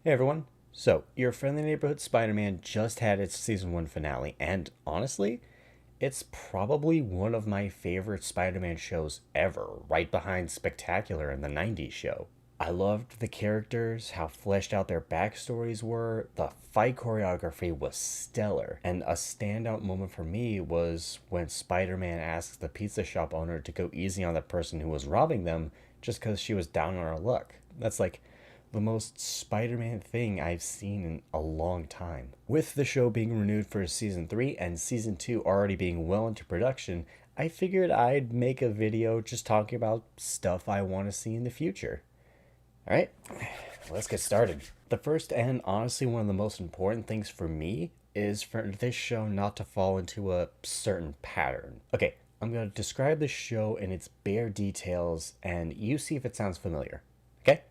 Hey everyone. So, your friendly neighborhood Spider-Man just had its season 1 finale, and honestly, it's probably one of my favorite Spider-Man shows ever, right behind Spectacular and the 90s show. I loved the characters, how fleshed out their backstories were, the fight choreography was stellar, and a standout moment for me was when Spider Man asks the pizza shop owner to go easy on the person who was robbing them just because she was down on her luck. That's like the most Spider Man thing I've seen in a long time. With the show being renewed for season 3 and season 2 already being well into production, I figured I'd make a video just talking about stuff I want to see in the future. All right, let's get started. The first and honestly one of the most important things for me is for this show not to fall into a certain pattern. Okay, I'm going to describe the show in its bare details and you see if it sounds familiar. Okay?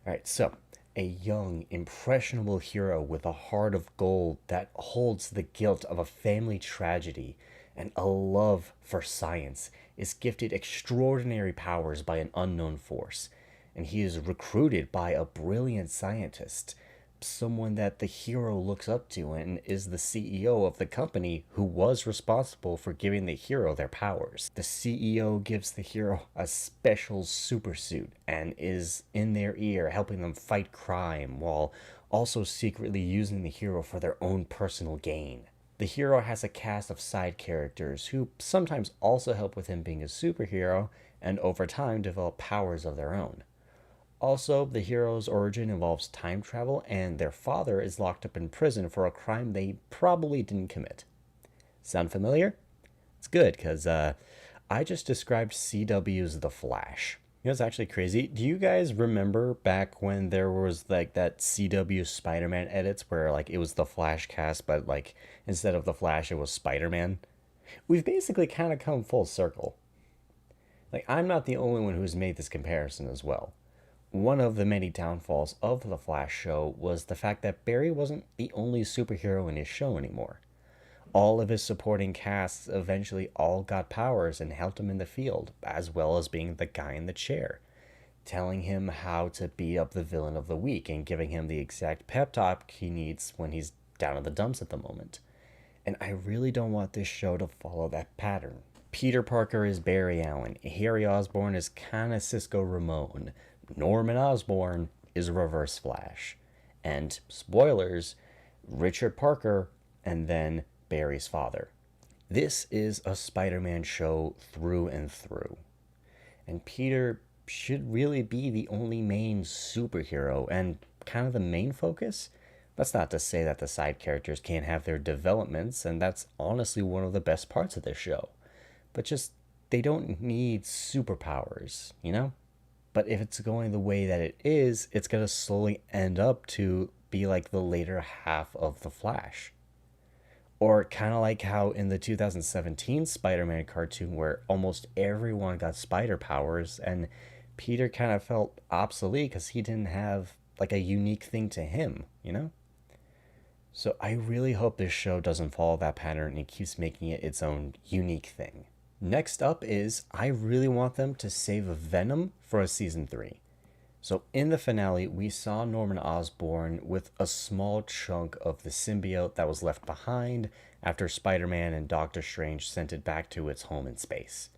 All right, so a young, impressionable hero with a heart of gold that holds the guilt of a family tragedy and a love for science is gifted extraordinary powers by an unknown force, and he is recruited by a brilliant scientist, someone that the hero looks up to and is the CEO of the company who was responsible for giving the hero their powers. The CEO gives the hero a special super suit and is in their ear helping them fight crime while also secretly using the hero for their own personal gain. The hero has a cast of side characters who sometimes also help with him being a superhero and over time develop powers of their own. Also, the hero's origin involves time travel, and their father is locked up in prison for a crime they probably didn't commit. Sound familiar? It's good, because I just described CW's The Flash. You know, it's actually crazy. Do you guys remember back when there was like that CW Spider-Man edits where like it was the Flash cast, but like instead of the Flash, it was Spider-Man? We've basically kind of come full circle. Like, I'm not the only one who's made this comparison as well. One of the many downfalls of the Flash show was the fact that Barry wasn't the only superhero in his show anymore. All of his supporting casts eventually all got powers and helped him in the field, as well as being the guy in the chair, telling him how to beat up the villain of the week and giving him the exact pep talk he needs when he's down in the dumps at the moment. And I really don't want this show to follow that pattern. Peter Parker is Barry Allen, Harry Osborn is kinda Cisco Ramon, Norman Osborn is Reverse Flash, and spoilers, Richard Parker and then Barry's father. This is a Spider Man show through and through. And Peter should really be the only main superhero and kind of the main focus. That's not to say that the side characters can't have their developments, and that's honestly one of the best parts of this show. But just, they don't need superpowers, you know? But if it's going the way that it is, it's going to slowly end up to be like the later half of The Flash. Or kind of like how in the 2017 Spider Man cartoon, where almost everyone got spider powers, and Peter kind of felt obsolete because he didn't have like a unique thing to him, you know? So I really hope this show doesn't follow that pattern and keeps making it its own unique thing. Next up is I really want them to save Venom for a season 3. So in the finale, we saw Norman Osborn with a small chunk of the symbiote that was left behind after Spider-Man and Doctor Strange sent it back to its home in space.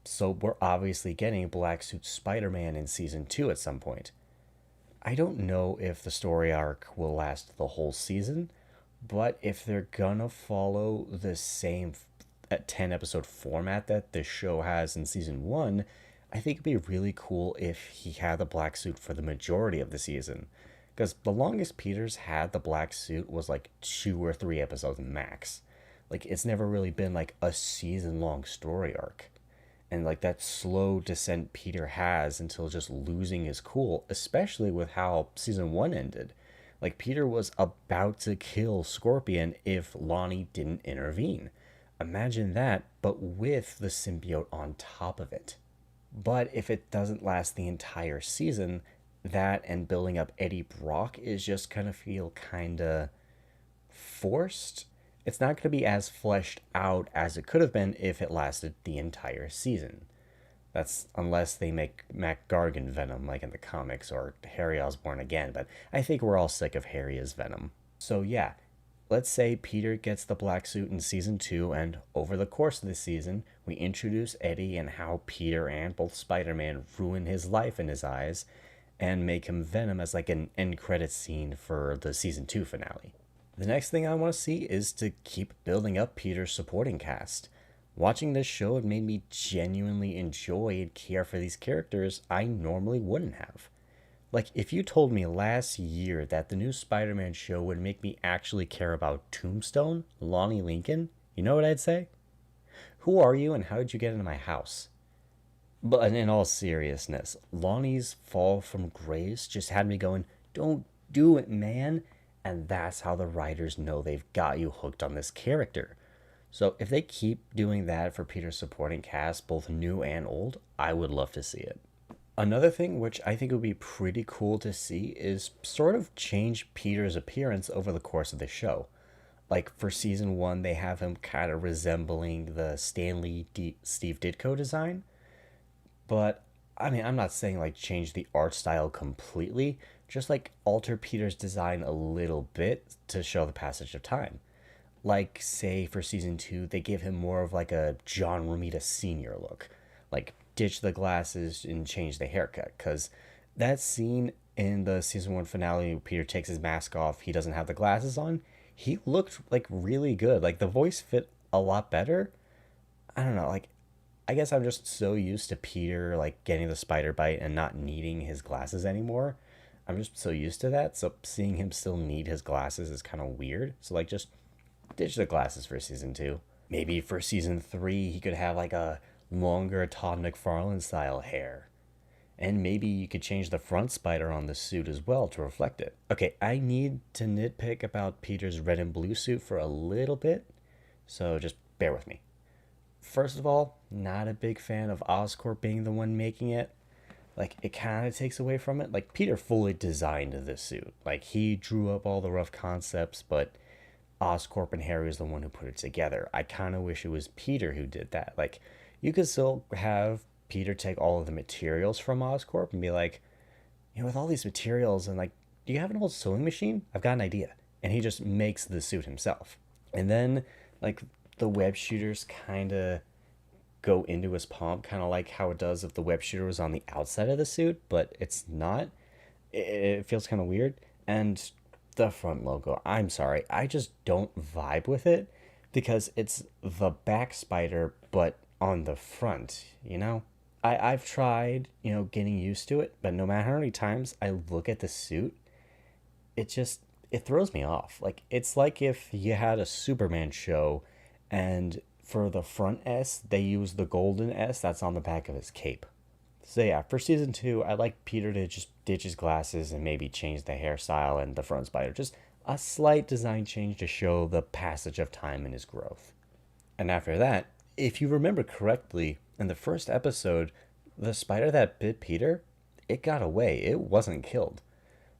So we're obviously getting Black Suit Spider-Man in season 2 at some point. I don't know if the story arc will last the whole season, but if they're gonna follow the same 10 episode format that the show has in season 1, I think it'd be really cool if he had the black suit for the majority of the season. Because the longest Peter's had the black suit was like 2 or 3 episodes max. Like, it's never really been like a season long story arc. And like that slow descent Peter has until just losing his cool, especially with how season 1 ended. Like, Peter was about to kill Scorpion if Lonnie didn't intervene. Imagine that, but with the symbiote on top of it. But if it doesn't last the entire season, that and building up Eddie Brock is just gonna feel kinda forced. It's not gonna be as fleshed out as it could have been if it lasted the entire season. That's unless they make Mac Gargan Venom like in the comics or Harry Osborn again, but I think we're all sick of Harry as Venom. So yeah, let's say Peter gets the black suit in season 2, and over the course of the season, we introduce Eddie and how Peter and both Spider-Man ruin his life in his eyes and make him Venom as like an end credit scene for the season 2 finale. The next thing I want to see is to keep building up Peter's supporting cast. Watching this show, it made me genuinely enjoy and care for these characters I normally wouldn't have. Like, if you told me last year that the new Spider Man show would make me actually care about Tombstone, Lonnie Lincoln, you know what I'd say? Who are you and how did you get into my house? But in all seriousness, Lonnie's fall from grace just had me going, don't do it, man. And that's how the writers know they've got you hooked on this character. So if they keep doing that for Peter's supporting cast, both new and old, I would love to see it. Another thing which I think would be pretty cool to see is sort of change Peter's appearance over the course of the show. Like for season 1, they have him kind of resembling the Steve Ditko design. But I mean, I'm not saying like change the art style completely, just like alter Peter's design a little bit to show the passage of time. Like, say, for season 2, they give him more of like a John Romita Sr. look. Like, ditch the glasses and change the haircut. Because that scene in the season 1 finale, Peter takes his mask off, he doesn't have the glasses on. He looked like really good. Like, the voice fit a lot better. I don't know, like, I guess I'm just so used to Peter like getting the spider bite and not needing his glasses anymore. I'm just so used to that. So seeing him still need his glasses is kind of weird. So like just ditch the glasses for season 2. Maybe for season 3 he could have like a longer Todd McFarlane style hair. And maybe you could change the front spider on the suit as well to reflect it. Okay, I need to nitpick about Peter's red and blue suit for a little bit. So just bear with me. First of all, not a big fan of Oscorp being the one making it. Like, it kind of takes away from it. Like, Peter fully designed this suit. Like, he drew up all the rough concepts, but Oscorp and Harry is the one who put it together. I kind of wish it was Peter who did that. Like, you could still have Peter take all of the materials from Oscorp and be like, you know, with all these materials and like, do you have an old sewing machine? I've got an idea. And he just makes the suit himself. And then, like, the web shooters kind of go into his palm, kind of like how it does if the web shooter was on the outside of the suit, but it's not. It feels kind of weird. And the front logo, I'm sorry, I just don't vibe with it because it's the back spider, but on the front, you know? I've tried, you know, getting used to it, but no matter how many times I look at the suit, it just it throws me off. Like it's like if you had a Superman show and for the front S, they use the golden S that's on the back of his cape. So yeah, for season 2, I like Peter to just ditch his glasses and maybe change the hairstyle and the front spider. Just a slight design change to show the passage of time and his growth. And after that, if you remember correctly, in the first episode, the spider that bit Peter, it got away. It wasn't killed.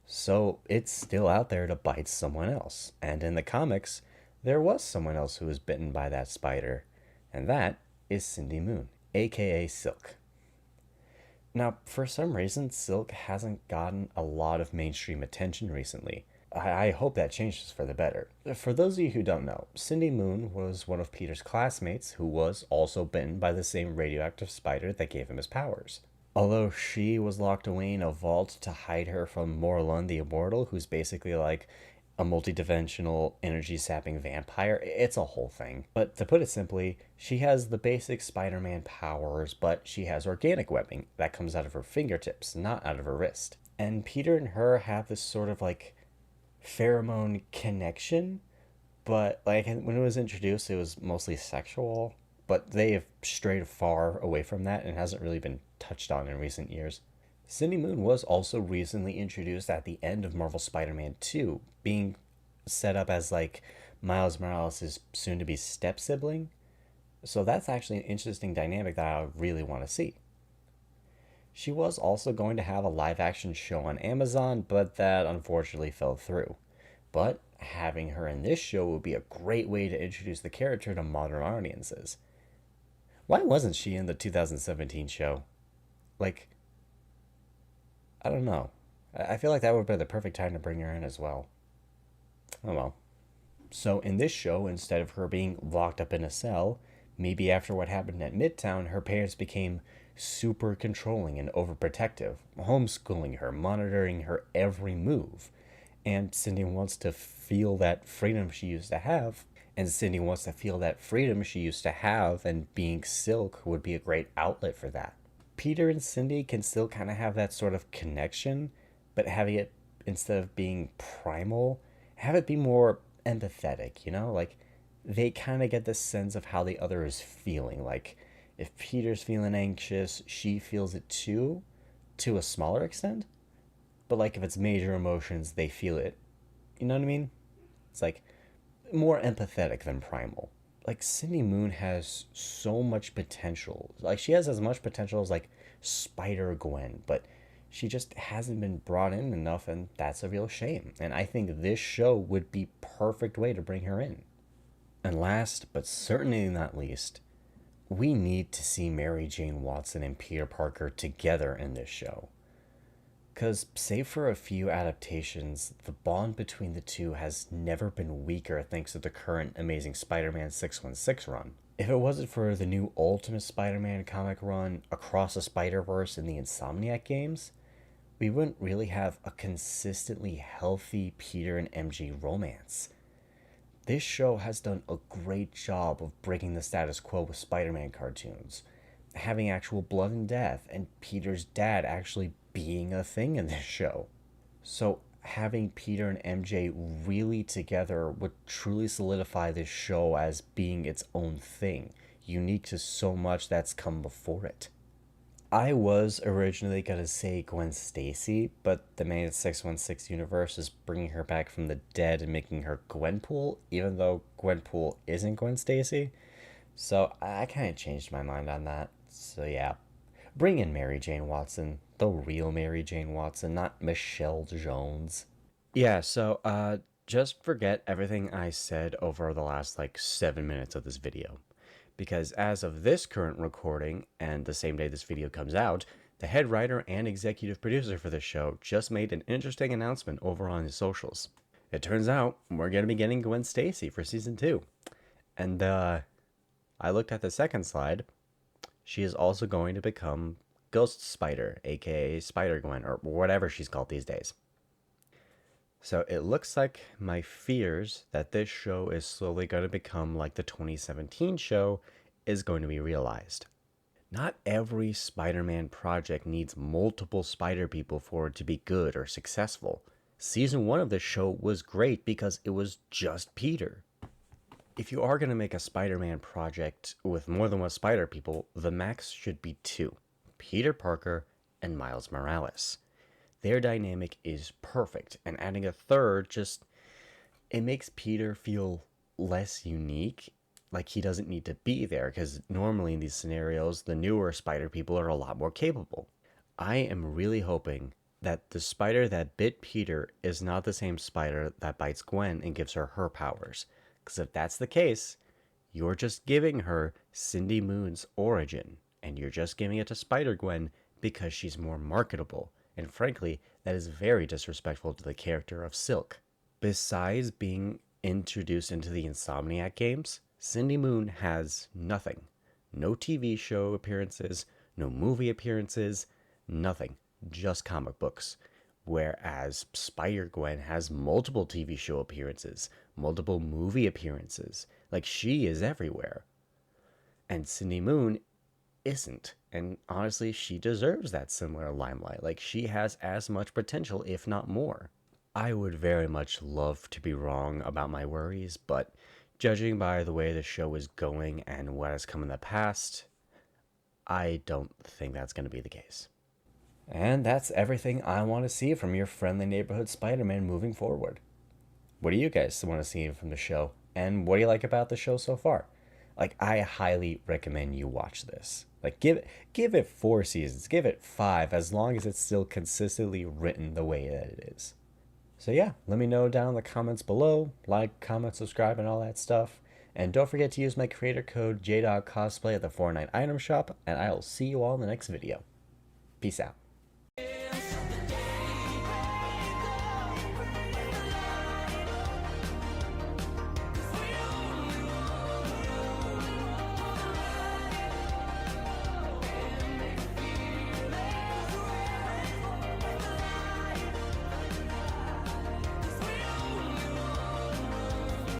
So it's still out there to bite someone else. And in the comics, there was someone else who was bitten by that spider, and that is Cindy Moon, aka Silk. Now, for some reason, Silk hasn't gotten a lot of mainstream attention recently. I hope that changes for the better. For those of you who don't know, Cindy Moon was one of Peter's classmates who was also bitten by the same radioactive spider that gave him his powers. Although she was locked away in a vault to hide her from Morlun the Immortal, who's basically like a multidimensional energy sapping vampire. It's a whole thing. But to put it simply, she has the basic Spider Man powers, but she has organic webbing that comes out of her fingertips, not out of her wrist. And Peter and her have this sort of like pheromone connection, but like when it was introduced, it was mostly sexual. But they have strayed far away from that and hasn't really been touched on in recent years. Cindy Moon was also recently introduced at the end of Marvel Spider-Man 2, being set up as like Miles Morales' soon-to-be step-sibling. So that's actually an interesting dynamic that I really want to see. She was also going to have a live-action show on Amazon, but that unfortunately fell through. But having her in this show would be a great way to introduce the character to modern audiences. Why wasn't she in the 2017 show? Like, I don't know. I feel like that would have been the perfect time to bring her in as well. Oh well. So in this show, instead of her being locked up in a cell, maybe after what happened at Midtown, her parents became super controlling and overprotective, homeschooling her, monitoring her every move. And Cindy wants to feel that freedom she used to have. And Cindy wants to feel that freedom she used to have, and being Silk would be a great outlet for that. Peter and Cindy can still kind of have that sort of connection, but having it, instead of being primal, have it be more empathetic, you know? Like, they kind of get the sense of how the other is feeling. Like, if Peter's feeling anxious, she feels it too, to a smaller extent. But, like, if it's major emotions, they feel it. You know what I mean? It's like more empathetic than primal. Like Cindy Moon has so much potential. Like she has as much potential as like Spider Gwen, but she just hasn't been brought in enough, and that's a real shame. And I think this show would be perfect way to bring her in. And last, but certainly not least, we need to see Mary Jane Watson and Peter Parker together in this show. Because, save for a few adaptations, the bond between the two has never been weaker thanks to the current Amazing Spider Man 616 run. If it wasn't for the new Ultimate Spider Man comic run, Across the Spider Verse, and the Insomniac games, we wouldn't really have a consistently healthy Peter and MJ romance. This show has done a great job of breaking the status quo with Spider Man cartoons, having actual blood and death, and Peter's dad actually being a thing in this show. So having Peter and MJ really together would truly solidify this show as being its own thing, unique to so much that's come before it. I was originally gonna say Gwen Stacy, but the main 616 universe is bringing her back from the dead and making her Gwenpool, even though Gwenpool isn't Gwen Stacy. So I kind of changed my mind on that. So yeah, bring in Mary Jane Watson, the real Mary Jane Watson, not Michelle Jones. Yeah, so just forget everything I said over the last like 7 minutes of this video. Because as of this current recording, and the same day this video comes out, the head writer and executive producer for this show just made an interesting announcement over on his socials. It turns out we're going to be getting Gwen Stacy for season 2. And I looked at the second slide. She is also going to become Ghost Spider, aka Spider Gwen, or whatever she's called these days. So it looks like my fears that this show is slowly going to become like the 2017 show is going to be realized. Not every Spider Man project needs multiple Spider people for it to be good or successful. Season 1 of this show was great because it was just Peter. If you are going to make a Spider Man project with more than one Spider people, the max should be 2 Peter Parker and Miles Morales. Their dynamic is perfect, and adding a third just it makes Peter feel less unique, like he doesn't need to be there, because normally in these scenarios the newer Spider people are a lot more capable. I am really hoping that the spider that bit Peter is not the same spider that bites Gwen and gives her her powers, because if that's the case, you're just giving her Cindy Moon's origin, and you're just giving it to Spider-Gwen because she's more marketable, and frankly, that is very disrespectful to the character of Silk. Besides being introduced into the Insomniac games, Cindy Moon has nothing. No TV show appearances, no movie appearances, nothing. Just comic books. Whereas Spider-Gwen has multiple TV show appearances, multiple movie appearances. Like, she is everywhere. And Cindy Moon isn't. And honestly, she deserves that similar limelight. Like, she has as much potential, if not more. I would very much love to be wrong about my worries, but judging by the way the show is going and what has come in the past, I don't think that's going to be the case. And that's everything I want to see from your friendly neighborhood Spider-Man moving forward. What do you guys want to see from the show? And what do you like about the show so far? Like, I highly recommend you watch this. Like, give it 4 seasons, give it 5, as long as it's still consistently written the way that it is. So yeah, let me know down in the comments below. Like, comment, subscribe, and all that stuff. And don't forget to use my creator code JDogCosplay at the Fortnite item shop, and I'll see you all in the next video. Peace out.